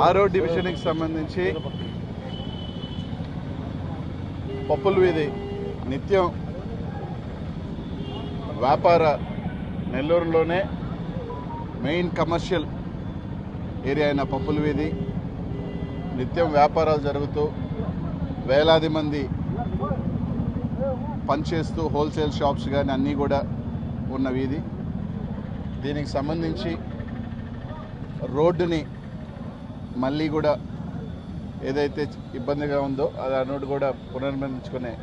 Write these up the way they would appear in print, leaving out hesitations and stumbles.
ఆరో డివిజన్కి సంబంధించి పప్పుల వీధి నిత్యం వ్యాపార నెల్లూరులోనే మెయిన్ కమర్షియల్ ఏరియా అయిన పప్పుల వీధి నిత్యం వ్యాపారాలు జరుగుతూ వేలాది మంది పనిచేస్తూ హోల్సేల్ షాప్స్ కానీ అన్నీ కూడా ఉన్న వీధి. దీనికి సంబంధించి రోడ్డుని మళ్ళీ కూడా ఏదైతే ఇబ్బందిగా ఉందో అది ఆ రోడ్డు కూడా పునర్నిర్మించుకునే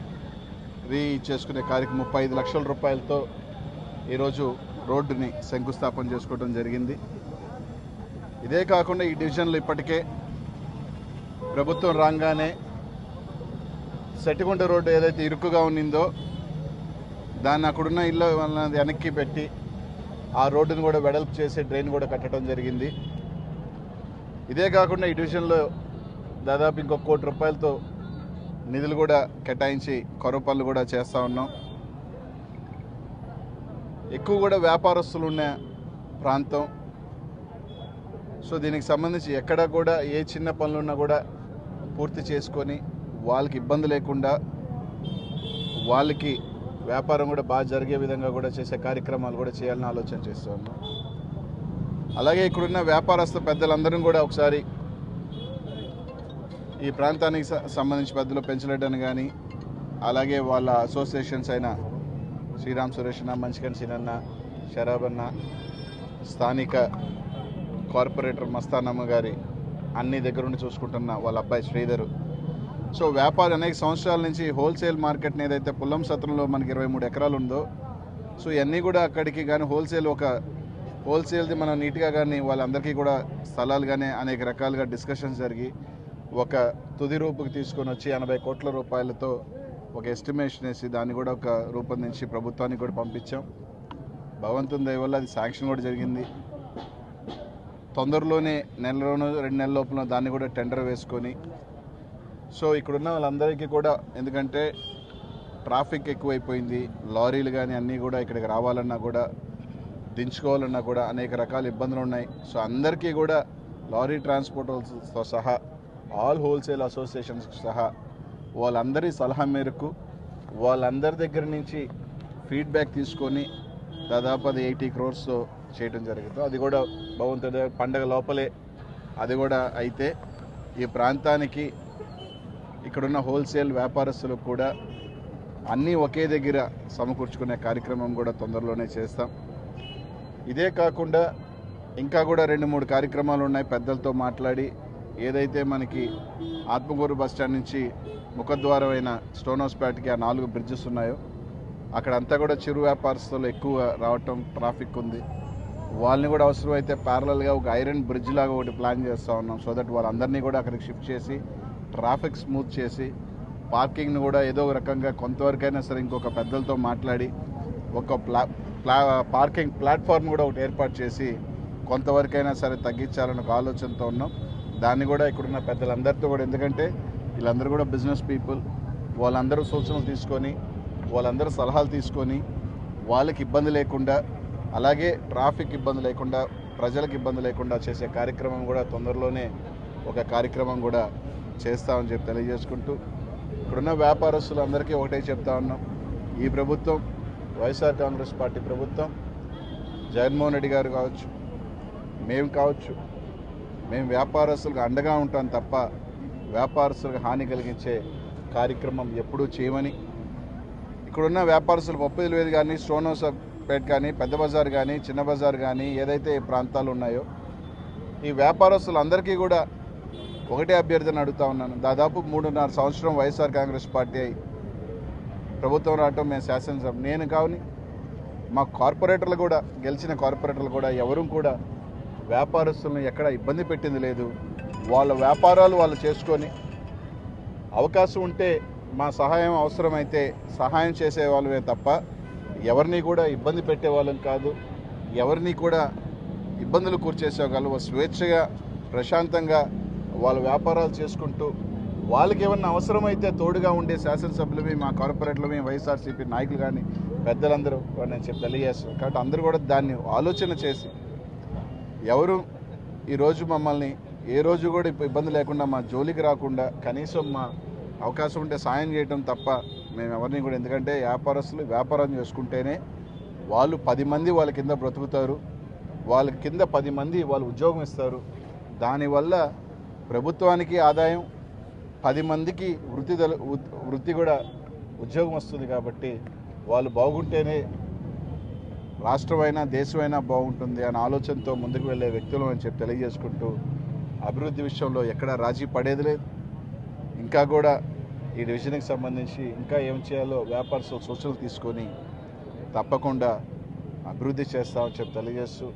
చేసుకునే కార్యక్రమం 35 లక్షల రూపాయలతో ఈరోజు రోడ్డుని శంకుస్థాపన చేసుకోవడం జరిగింది. ఇదే కాకుండా ఈ డివిజన్లో ఇప్పటికే ప్రభుత్వం రాగానే సెట్టిగుంట రోడ్డు ఏదైతే ఇరుకుగా ఉన్నిందో దాన్ని అక్కడున్న ఇల్లు వెనక్కి పెట్టి ఆ రోడ్డును కూడా వెడల్పు చేసి డ్రైన్ కూడా కట్టడం జరిగింది. ఇదే కాకుండా ఈ డివిజన్లో దాదాపు ఇంకో 1 కోటి రూపాయలతో నిధులు కూడా కేటాయించి కొరవ పనులు కూడా చేస్తూ ఉన్నాం. ఎక్కువ కూడా వ్యాపారస్తులు ఉన్న ప్రాంతం. సో దీనికి సంబంధించి ఎక్కడ కూడా ఏ చిన్న పనులు ఉన్నా కూడా పూర్తి చేసుకొని వాళ్ళకి ఇబ్బంది లేకుండా వాళ్ళకి వ్యాపారం కూడా బాగా జరిగే విధంగా కూడా చేసే కార్యక్రమాలు కూడా చేయాలని ఆలోచన చేస్తూ ఉన్నాం. అలాగే ఇక్కడున్న వ్యాపారస్తు పెద్దలందరూ కూడా ఒకసారి ఈ ప్రాంతానికి సంబంధించి పెద్దలు పెంచలేడని కానీ అలాగే వాళ్ళ అసోసియేషన్స్ అయిన శ్రీరామ్ సురేష్ అన్న, మంచికన్ సీనన్న, షరాబన్న, స్థానిక కార్పొరేటర్ మస్తానమ్మ గారి అన్ని దగ్గరుండి చూసుకుంటున్న వాళ్ళ అబ్బాయి శ్రీధరు. సో వ్యాపారం అనేక సంవత్సరాల నుంచి హోల్సేల్ మార్కెట్ని ఏదైతే పుల్లం సత్రంలో మనకి 23 ఎకరాలు ఉందో సో ఇవన్నీ కూడా అక్కడికి కానీ హోల్సేల్ది మనం నీట్గా కానీ వాళ్ళందరికీ కూడా స్థలాలు కానీ అనేక రకాలుగా డిస్కషన్స్ జరిగి ఒక తుది రూపుకి తీసుకొని వచ్చి 80 కోట్ల రూపాయలతో ఒక ఎస్టిమేషన్ వేసి దాన్ని కూడా ఒక రూపొందించి ప్రభుత్వానికి కూడా పంపించాం. భగవంతుని దయ వల్ల అది శాంక్షన్ కూడా జరిగింది. తొందరలోనే 2 నెలల లోపల దాన్ని కూడా టెండర్ వేసుకొని సో ఇక్కడున్న వాళ్ళందరికీ కూడా ఎందుకంటే ట్రాఫిక్ ఎక్కువైపోయింది, లారీలు కానీ అన్నీ కూడా ఇక్కడికి రావాలన్నా కూడా దించుకోవాలన్నా కూడా అనేక రకాల ఇబ్బందులు ఉన్నాయి. సో అందరికీ కూడా లారీ ట్రాన్స్పోర్టర్స్తో సహా ఆల్ హోల్సేల్ అసోసియేషన్స్ సహా వాళ్ళందరి సలహా మేరకు వాళ్ళందరి దగ్గర నుంచి ఫీడ్బ్యాక్ తీసుకొని దాదాపు అది 80 crores చేయడం జరిగింది. అది కూడా భగవంతుడి పండగ లోపలే అది కూడా అయితే ఈ ప్రాంతానికి ఇక్కడున్న హోల్సేల్ వ్యాపారస్తులకు కూడా అన్నీ ఒకే దగ్గర సమకూర్చుకునే కార్యక్రమం కూడా తొందరలోనే చేస్తాం. ఇదే కాకుండా ఇంకా కూడా 2-3 కార్యక్రమాలు ఉన్నాయి. పెద్దలతో మాట్లాడి ఏదైతే మనకి ఆత్మకూరు బస్టాండ్ నుంచి ముఖద్వారం అయిన స్టోన్ హౌస్ ప్యాట్కి ఆ 4 బ్రిడ్జెస్ ఉన్నాయో అక్కడంతా కూడా చిరు వ్యాపారస్తులు ఎక్కువ రావటం, ట్రాఫిక్ ఉంది. వాళ్ళని కూడా అవసరమైతే ప్యారలల్గా ఒక ఐరన్ బ్రిడ్జ్ లాగా ఒకటి ప్లాన్ చేస్తూ ఉన్నాం. సో దట్ వాళ్ళందరినీ కూడా అక్కడికి షిఫ్ట్ చేసి ట్రాఫిక్ స్మూత్ చేసి పార్కింగ్ను కూడా ఏదో ఒక రకంగా కొంతవరకైనా సరే ఇంకొక పెద్దలతో మాట్లాడి ఒక పార్కింగ్ ప్లాట్ఫామ్ కూడా ఒకటి ఏర్పాటు చేసి కొంతవరకైనా సరే తగ్గించాలని ఒక ఆలోచనతో ఉన్నాం. దాన్ని కూడా ఇక్కడున్న పెద్దలందరితో కూడా, ఎందుకంటే వీళ్ళందరూ కూడా బిజినెస్ పీపుల్, వాళ్ళందరూ సూచనలు తీసుకొని వాళ్ళందరూ సలహాలు తీసుకొని వాళ్ళకి ఇబ్బంది లేకుండా అలాగే ట్రాఫిక్ ఇబ్బంది లేకుండా ప్రజలకు ఇబ్బంది లేకుండా చేసే కార్యక్రమం కూడా తొందరలోనే ఒక కార్యక్రమం కూడా చేస్తామని చెప్పి తెలియజేసుకుంటూ ఇక్కడున్న వ్యాపారస్తులందరికీ ఒకటే చెప్తా ఉన్నాం. ఈ ప్రభుత్వం వైఎస్ఆర్ కాంగ్రెస్ పార్టీ ప్రభుత్వం, జగన్మోహన్ రెడ్డి గారు కావచ్చు, మేము కావచ్చు, మేము వ్యాపారస్తులకు అండగా ఉంటాం తప్ప వ్యాపారస్తులకు హాని కలిగించే కార్యక్రమం ఎప్పుడూ చేయమని, ఇక్కడున్న వ్యాపారస్తులకు ఒప్పేది కానీ స్టోన్ హౌస్ పేట్ కానీ పెద్ద బజార్ కానీ చిన్న బజార్ కానీ ఏదైతే ప్రాంతాలు ఉన్నాయో ఈ వ్యాపారస్తులందరికీ కూడా ఒకటే అభ్యర్థిని అడుగుతా ఉన్నాను. దాదాపు 3.5 సంవత్సరం వైఎస్ఆర్ కాంగ్రెస్ పార్టీ ప్రభుత్వం రావటం మేము శాసనసభ నేను కావని మా కార్పొరేటర్లు కూడా, గెలిచిన కార్పొరేటర్లు కూడా ఎవరూ కూడా వ్యాపారస్తులను ఎక్కడ ఇబ్బంది పెట్టింది లేదు. వాళ్ళ వ్యాపారాలు వాళ్ళు చేసుకొని అవకాశం ఉంటే మా సహాయం అవసరమైతే సహాయం చేసేవాళ్ళమే తప్ప ఎవరిని కూడా ఇబ్బంది పెట్టేవాళ్ళం కాదు. ఎవరిని కూడా ఇబ్బందులు కూర్చేసేవాళ్ళు స్వేచ్ఛగా ప్రశాంతంగా వాళ్ళ వ్యాపారాలు చేసుకుంటూ వాళ్ళకి ఏమన్నా అవసరమైతే తోడుగా ఉండే శాసనసభ్యులమే, మా కార్పొరేటర్లమే, వైఎస్ఆర్సీపీ నాయకులు కానీ పెద్దలందరూ నేను తెలియజేస్తాను. కాబట్టి అందరూ కూడా దాన్ని ఆలోచన చేసి ఎవరు ఈరోజు మమ్మల్ని ఏ రోజు కూడా ఇబ్బంది లేకుండా మా జోలికి రాకుండా కనీసం మా అవకాశం ఉంటే సాయం చేయడం తప్ప మేము ఎవరిని కూడా, ఎందుకంటే వ్యాపారస్తులు వ్యాపారం చేసుకుంటేనే వాళ్ళు 10 మంది వాళ్ళ కింద బ్రతుకుతారు, వాళ్ళ కింద 10 మంది వాళ్ళు ఉద్యోగం ఇస్తారు. దానివల్ల ప్రభుత్వానికి ఆదాయం, 10 మందికి వృత్తి కూడా ఉద్యోగం వస్తుంది. కాబట్టి వాళ్ళు బాగుంటేనే రాష్ట్రమైనా దేశమైనా బాగుంటుంది అనే ఆలోచనతో ముందుకు వెళ్ళే వ్యక్తులు అని చెప్పి తెలియజేసుకుంటూ అభివృద్ధి విషయంలో ఎక్కడా రాజీ పడేది లేదు. ఇంకా కూడా ఈ డివిజన్కి సంబంధించి ఇంకా ఏం చేయాలో వ్యాపారస్తులు సూచనలు తీసుకొని తప్పకుండా అభివృద్ధి చేస్తామని చెప్పి తెలియజేస్తూ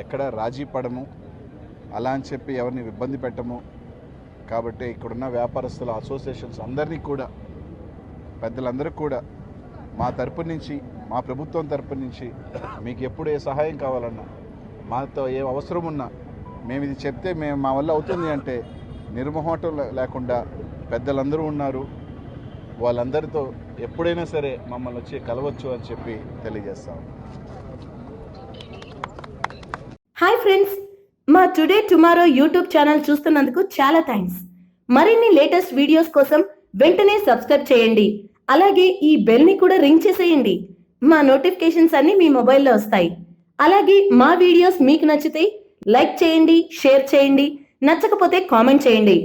ఎక్కడా రాజీ పడము, అలా అని చెప్పి ఎవరిని ఇబ్బంది పెట్టము. కాబట్టి ఇక్కడున్న వ్యాపారస్తుల అసోసియేషన్స్ అందరినీ కూడా, పెద్దలందరికీ కూడా మా తరపు నుంచి, మా ప్రభుత్వం తరపు నుంచి మీకు ఎప్పుడు ఏ సహాయం కావాలన్నా, మాతో ఏ అవసరం ఉన్నా మేము ఇది చెప్తే మా వల్ల అవుతుంది అంటే నిర్మోహటం లేకుండా పెద్దలందరూ ఉన్నారు, వాళ్ళందరితో ఎప్పుడైనా సరే మమ్మల్ని వచ్చి కలవచ్చు అని చెప్పి తెలియజేస్తాం. హాయ్ ఫ్రెండ్స్, మా టుడే టుమారో యూట్యూబ్ ఛానల్ చూస్తున్నందుకు చాలా థ్యాంక్స్. మరిన్ని లేటెస్ట్ వీడియోస్ కోసం వెంటనే సబ్స్క్రైబ్ చేయండి. అలాగే ఈ బెల్ ని కూడా రింగ్ చేసేయండి. మా నోటిఫికేషన్స్ అన్ని మీ మొబైల్లో వస్తాయి. అలాగే మా వీడియోస్ మీకు నచ్చితే లైక్ చేయండి, షేర్ చేయండి, నచ్చకపోతే కామెంట్ చేయండి.